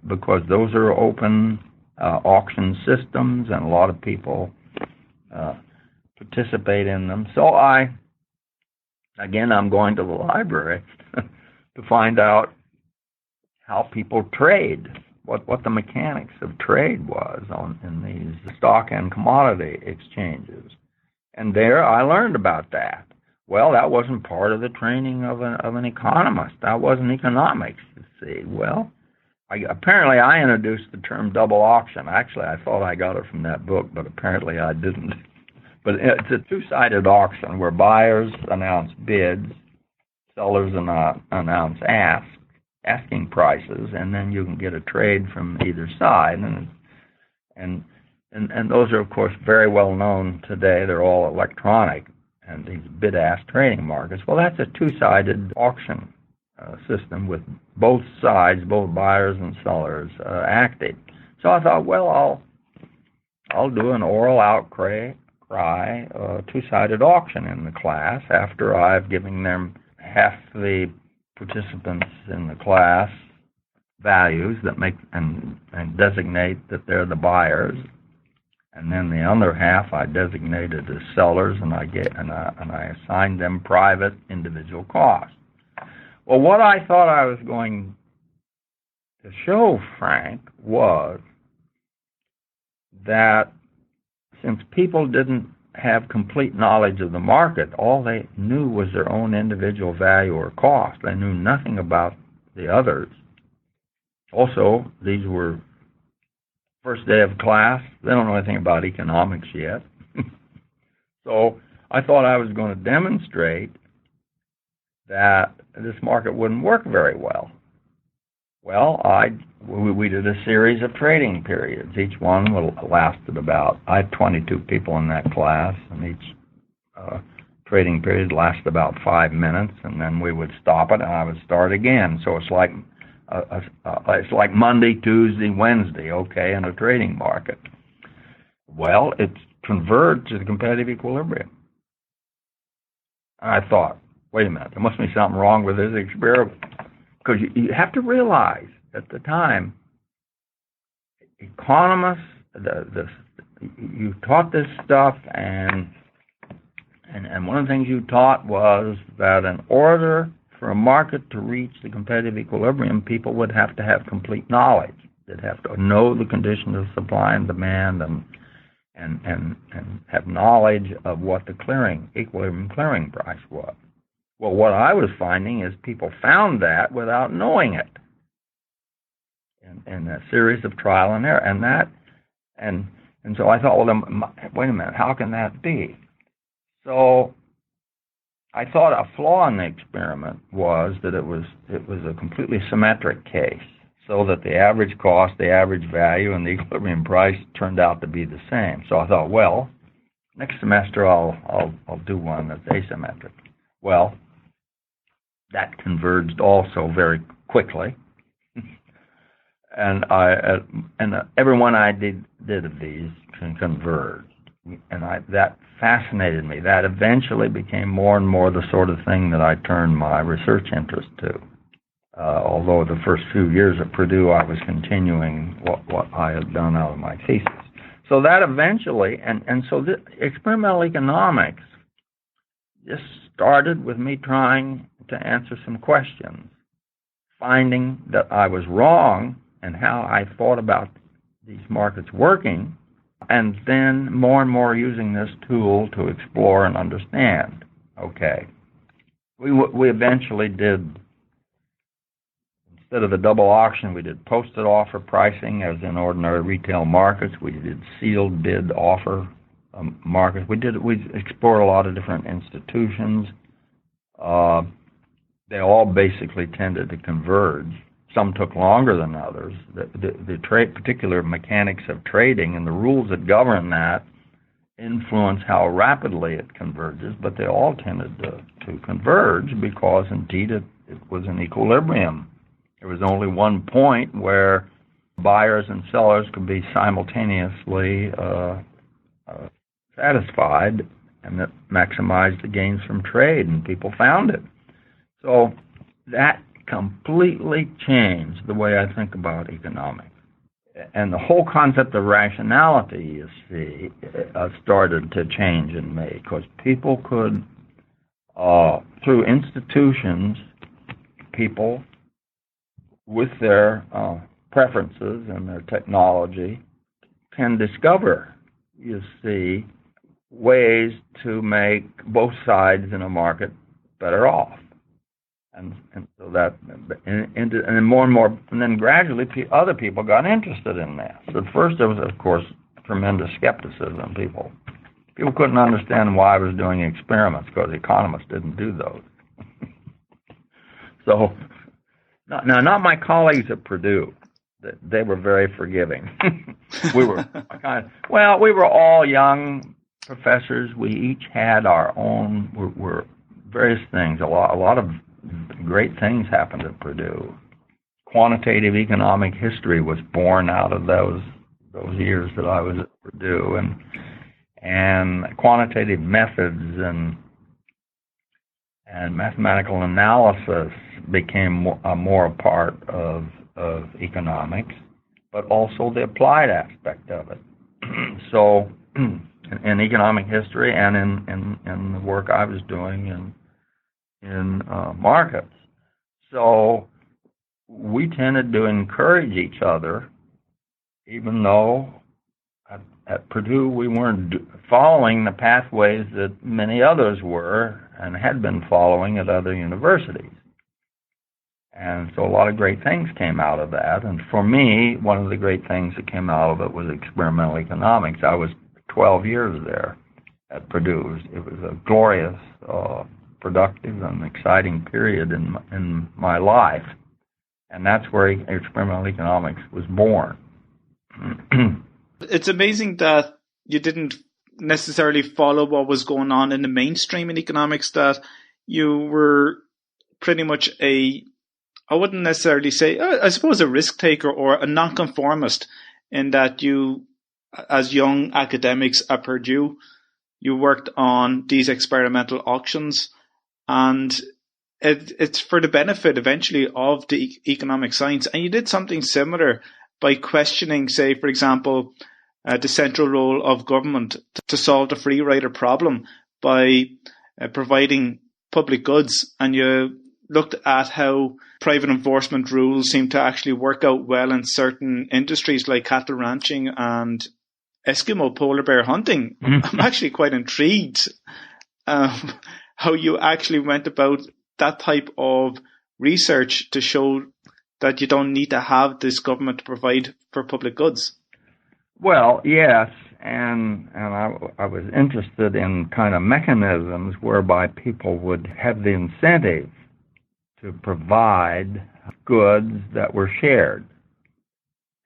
because those are open auction systems and a lot of people participate in them. So I'm going to the library to find out how people trade, what the mechanics of trade was in these stock and commodity exchanges. And there I learned about that. Well, that wasn't part of the training of an economist. That wasn't economics, you see. Well, apparently I introduced the term double auction. Actually, I thought I got it from that book, but apparently I didn't. But it's a two-sided auction where buyers announce bids, sellers announce asking prices, and then you can get a trade from either side. And those are, of course, very well known today. They're all electronic, and these bid-ask trading markets. Well, that's a two-sided auction system with both sides, both buyers and sellers, acting. So I thought, well, I'll do an oral outcry, two-sided auction in the class after I've given them half the participants in the class values that make and designate that they're the buyers. And then the other half I designated as sellers, and I assigned them private individual costs. Well, what I thought I was going to show, Frank, was that since people didn't have complete knowledge of the market, all they knew was their own individual value or cost. They knew nothing about the others. Also, these were first day of class. They don't know anything about economics yet. So I thought I was going to demonstrate that this market wouldn't work very well. Well, we did a series of trading periods. Each one lasted about, I had 22 people in that class, and each trading period lasted about 5 minutes, and then we would stop it, and I would start again. So it's like Monday, Tuesday, Wednesday, okay, in a trading market. Well, it's converged to the competitive equilibrium. And I thought, wait a minute, there must be something wrong with this experiment. Because you have to realize, at the time, economists, you taught this stuff, and one of the things you taught was that in order for a market to reach the competitive equilibrium, people would have to have complete knowledge. They'd have to know the conditions of supply and demand and have knowledge of what the equilibrium clearing price was. Well, what I was finding is people found that without knowing it in a series of trial and error. And so I thought, well, wait a minute, how can that be? So I thought a flaw in the experiment was that it was a completely symmetric case, so that the average cost, the average value, and the equilibrium price turned out to be the same. So I thought, well, next semester I'll do one that's asymmetric. Well, that converged also very quickly, and every one I did of these converged, and that fascinated me. That eventually became more and more the sort of thing that I turned my research interest to. Although the first few years at Purdue, I was continuing what I had done out of my thesis. So that eventually, and so the experimental economics just started with me trying to answer some questions, finding that I was wrong and how I thought about these markets working, and then more and more using this tool to explore and understand. Okay, we eventually did, instead of the double auction, we did posted offer pricing as in ordinary retail markets. We did sealed bid offer markets. We explored a lot of different institutions. They all basically tended to converge. Some took longer than others. The particular mechanics of trading and the rules that govern that influence how rapidly it converges, but they all tended to converge because, indeed, it was an equilibrium. There was only one point where buyers and sellers could be simultaneously satisfied, and that maximized the gains from trade, and people found it. So that completely changed the way I think about economics. And the whole concept of rationality, you see, started to change in me, because people could, through institutions, people with their preferences and their technology can discover, you see, ways to make both sides in a market better off. And so that, and then more and more, and then gradually other people got interested in that. So at first there was, of course, tremendous skepticism. People couldn't understand why I was doing experiments, because economists didn't do those. So, not my colleagues at Purdue. They were very forgiving. We were all young professors. We each had our own, were various things. A lot of great things happened at Purdue. Quantitative economic history was born out of those years that I was at Purdue, and quantitative methods and mathematical analysis became more a part of economics, but also the applied aspect of it. So, in economic history and in the work I was doing in markets. So we tended to encourage each other, even though at Purdue we weren't following the pathways that many others were and had been following at other universities. And so a lot of great things came out of that. And for me, one of the great things that came out of it was experimental economics. I was 12 years there at Purdue. It was a glorious, productive and exciting period in my life, and that's where experimental economics was born. It's amazing that you didn't necessarily follow what was going on in the mainstream in economics, that you were pretty much I wouldn't necessarily say, I suppose, a risk taker or a nonconformist, in that you, as young academics at Purdue, you worked on these experimental auctions, and it's for the benefit eventually of the economic science. And you did something similar by questioning, say, for example, the central role of government to solve the freerider problem by providing public goods. And you looked at how private enforcement rules seem to actually work out well in certain industries like cattle ranching and Eskimo polar bear hunting. I'm actually quite intrigued how you actually went about that type of research to show that you don't need to have this government to provide for public goods. Well, yes, and I was interested in kind of mechanisms whereby people would have the incentive to provide goods that were shared.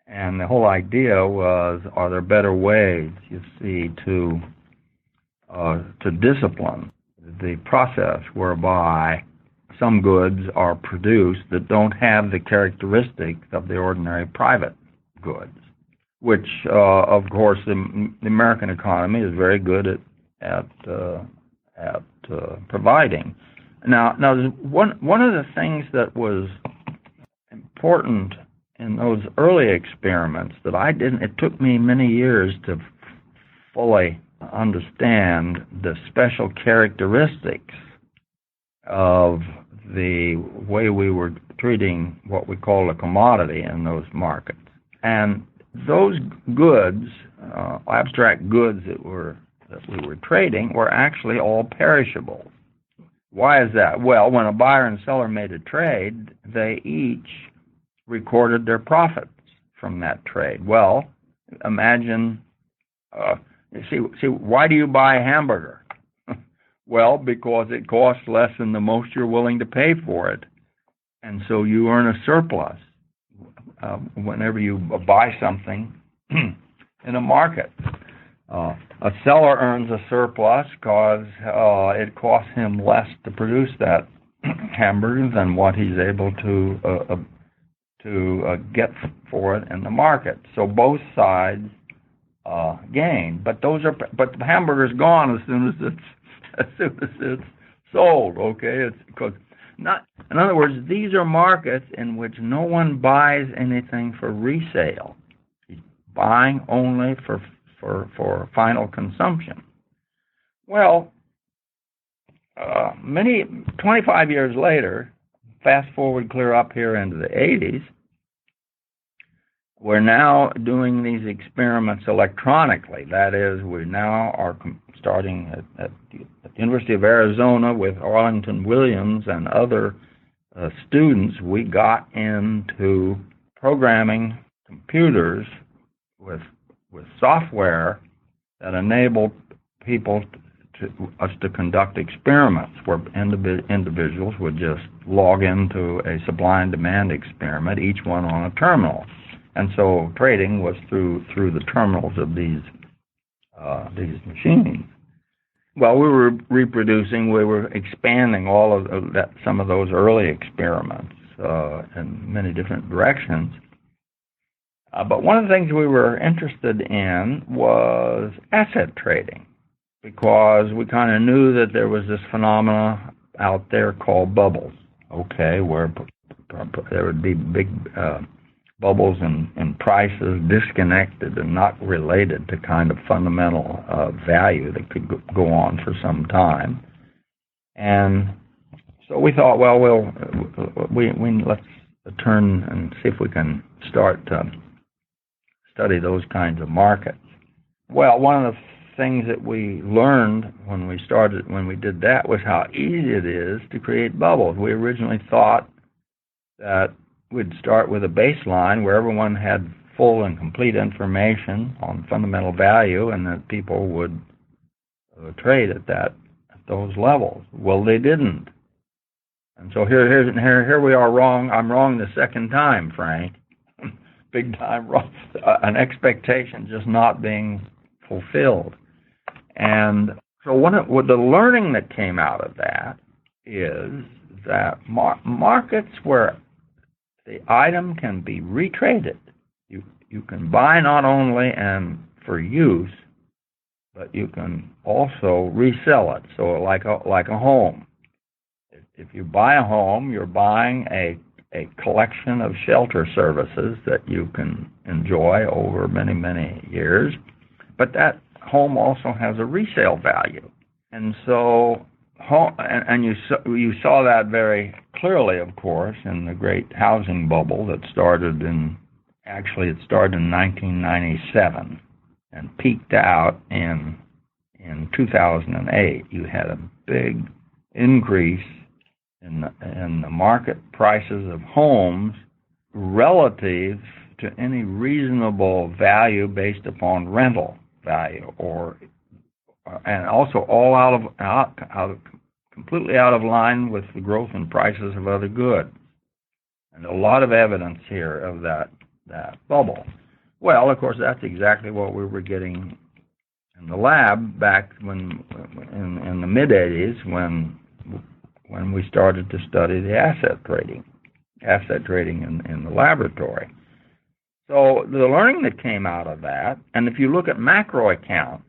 And the whole idea was, are there better ways, you see, to discipline the process whereby some goods are produced that don't have the characteristics of the ordinary private goods, which, of course, the American economy is very good at providing. Now, one of the things that was important in those early experiments that it took me many years to fully understand the special characteristics of the way we were treating what we call a commodity in those markets. And those goods, abstract goods that we were trading, were actually all perishable. Why is that? Well, when a buyer and seller made a trade, they each recorded their profits from that trade. Well, imagine, why do you buy a hamburger? Well, because it costs less than the most you're willing to pay for it. And so you earn a surplus whenever you buy something in a market. A seller earns a surplus because it costs him less to produce that hamburger than what he's able to get for it in the market. So both sides gain. But the hamburger's gone as soon as it's sold. Okay, it's because not. In other words, these are markets in which no one buys anything for resale. He's buying only for final consumption. Well, 25 years later, fast forward clear up here into the 80s, we're now doing these experiments electronically. That is, we now are starting at the University of Arizona with Arlington Williams and other students. We got into programming computers with software that enabled us to conduct experiments where individuals would just log into a supply and demand experiment, each one on a terminal. And so trading was through the terminals of these machines. Well, we were expanding all of that, some of those early experiments in many different directions. But one of the things we were interested in was asset trading, because we kind of knew that there was this phenomena out there called bubbles, okay, where there would be big bubbles in prices disconnected and not related to kind of fundamental value that could go on for some time. And so we thought, well, let's turn and see if we can start to study those kinds of markets. Well, one of the things that we learned when we did that was how easy it is to create bubbles. We originally thought that we'd start with a baseline where everyone had full and complete information on fundamental value, and that people would trade at those levels. Well, they didn't, and so here we are wrong. I'm wrong the second time, Frank. Big time wrong. An expectation just not being fulfilled. And so what the learning that came out of that is that markets where the item can be retraded, you can buy not only and for use, but you can also resell it. So like a home. If you buy a home, you're buying a collection of shelter services that you can enjoy over many, many years. But that home also has a resale value. And so, you saw that very clearly, of course, in the great housing bubble that started in 1997 and peaked out in 2008. You had a big increase in the market prices of homes relative to any reasonable value based upon rental value, and also all completely out of line with the growth in prices of other goods. And a lot of evidence here of that bubble. Well, of course, that's exactly what we were getting in the lab back in the mid-'80s when we started to study the asset trading in the laboratory. So the learning that came out of that, and if you look at macro accounts,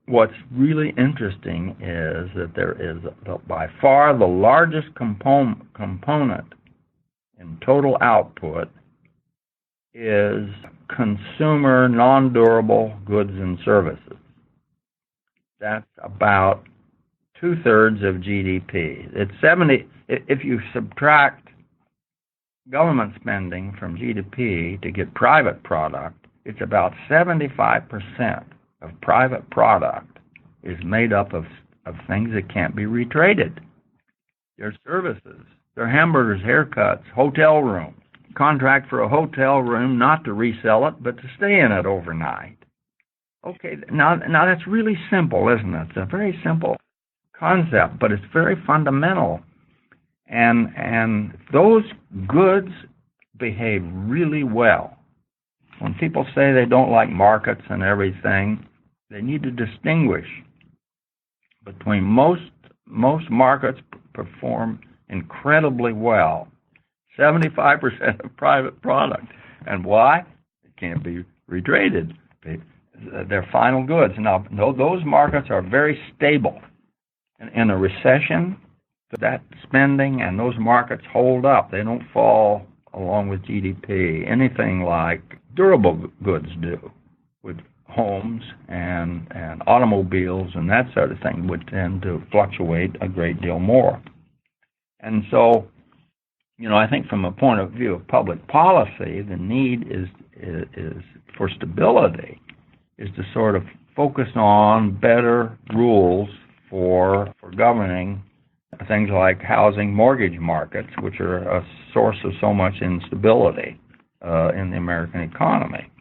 what's really interesting is that there is by far the largest component in total output is consumer non-durable goods and services. That's about 2/3 of GDP. It's 70. If you subtract government spending from GDP to get private product, it's about 75% of private product is made up of things that can't be retraded. their services, their hamburgers, haircuts, hotel rooms. Contract for a hotel room, not to resell it, but to stay in it overnight. Okay, now that's really simple, isn't it? It's a very simple concept, but it's very fundamental. And those goods behave really well. When people say they don't like markets and everything, they need to distinguish between most markets perform incredibly well. 75% of private product. And why? It can't be retraded. They're final goods. Now, those markets are very stable. In a recession, that spending and those markets hold up. They don't fall along with GDP, anything like durable goods do, with homes and automobiles and that sort of thing would tend to fluctuate a great deal more. And so, I think from a point of view of public policy, the need is for stability is to sort of focus on better rules for governing things like housing mortgage markets, which are a source of so much instability in the American economy.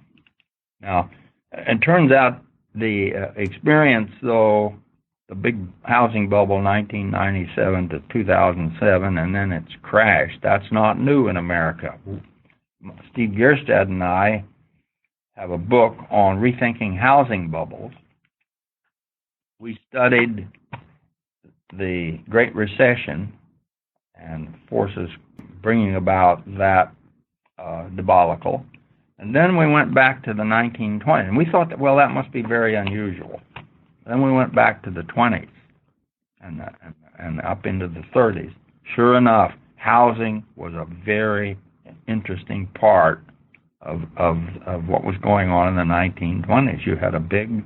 Now, it turns out the experience, though, the big housing bubble, 1997 to 2007, and then it's crashed. That's not new in America. Steve Gierstedt and I have a book on rethinking housing bubbles. We studied the Great Recession and forces bringing about that debacle. And then we went back to the 1920s, and we thought that, well, that must be very unusual. Then we went back to the 20s and up into the 30s. Sure enough, housing was a very interesting part of what was going on in the 1920s. You had a big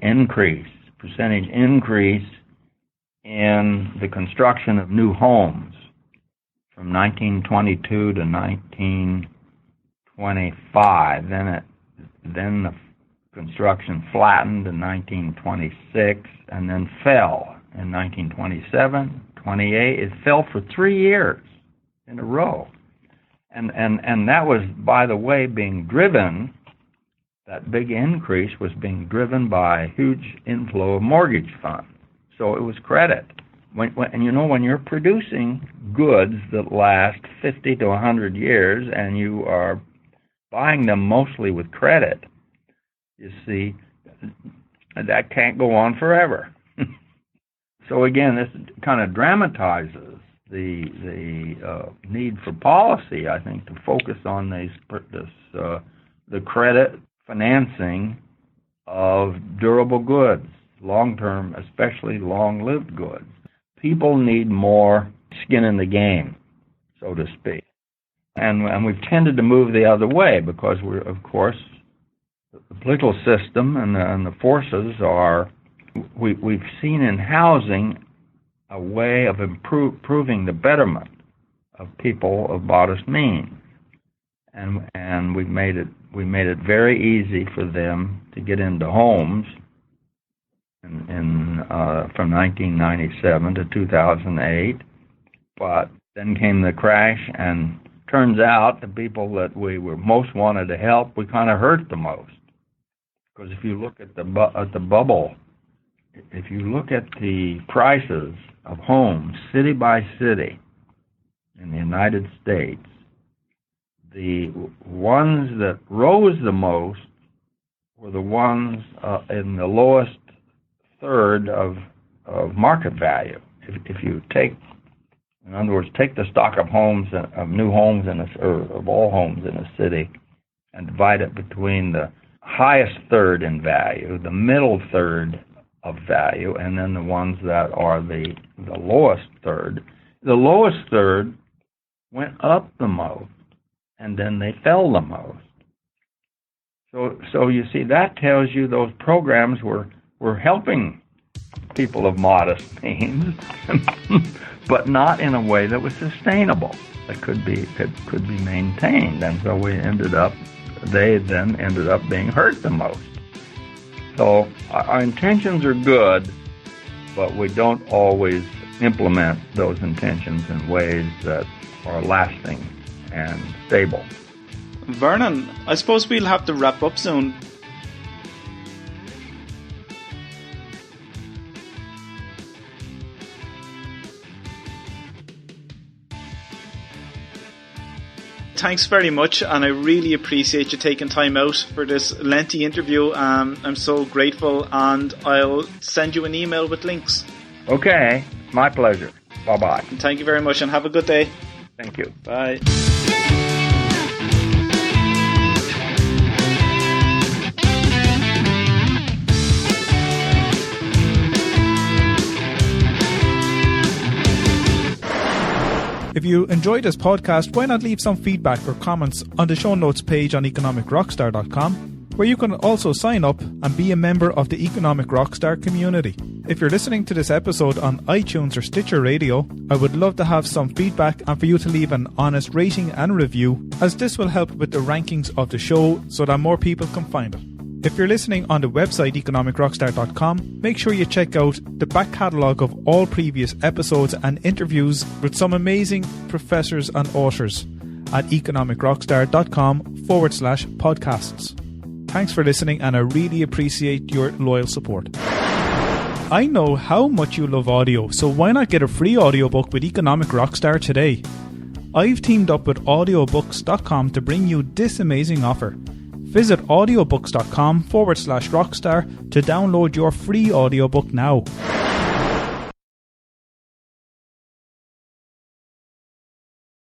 increase, percentage increase in the construction of new homes from 1922 to 1925. Then the construction flattened in 1926 and then fell in 1927, 28. It fell for 3 years in a row. And that was, by the way, being driven, that big increase was being driven by a huge inflow of mortgage funds. So it was credit. When you're producing goods that last 50 to 100 years and you are buying them mostly with credit, you see, that can't go on forever. So again, this kind of dramatizes the need for policy, I think, to focus on the credit financing of durable goods, long-term, especially long-lived goods. People need more skin in the game, so to speak. And we've tended to move the other way because we're, of course, the political system and the forces are, we've seen in housing a way of improving the betterment of people of modest means, and we made it very easy for them to get into homes from 1997 to 2008, but then came the crash, and turns out the people that we were most wanted to help, we kind of hurt the most. Because if you look at the bubble, if you look at the prices of homes city by city in the United States, the ones that rose the most were the ones in the lowest third of market value. If you take, in other words, take the stock of homes, of new homes of all homes in a city, and divide it between the highest third in value, the middle third of value, and then the ones that are the lowest third. The lowest third went up the most, and then they fell the most. So you see, that tells you those programs were helping people of modest means, but not in a way that was sustainable, that could be maintained. And so they then ended up being hurt the most. So our intentions are good, but we don't always implement those intentions in ways that are lasting and stable. Vernon, I suppose we'll have to wrap up soon. Thanks very much, and I really appreciate you taking time out for this lengthy interview. I'm so grateful, and I'll send you an email with links. Okay, my pleasure. Bye-bye. Thank you very much, and have a good day. Thank you. Bye. If you enjoyed this podcast, why not leave some feedback or comments on the show notes page on economicrockstar.com, where you can also sign up and be a member of the Economic Rockstar community. If you're listening to this episode on iTunes or Stitcher Radio, I would love to have some feedback and for you to leave an honest rating and review, as this will help with the rankings of the show so that more people can find it. If you're listening on the website economicrockstar.com, make sure you check out the back catalogue of all previous episodes and interviews with some amazing professors and authors at economicrockstar.com/podcasts. Thanks for listening, and I really appreciate your loyal support. I know how much you love audio, so why not get a free audiobook with Economic Rockstar today? I've teamed up with audiobooks.com to bring you this amazing offer. Visit audiobooks.com/rockstar to download your free audiobook now.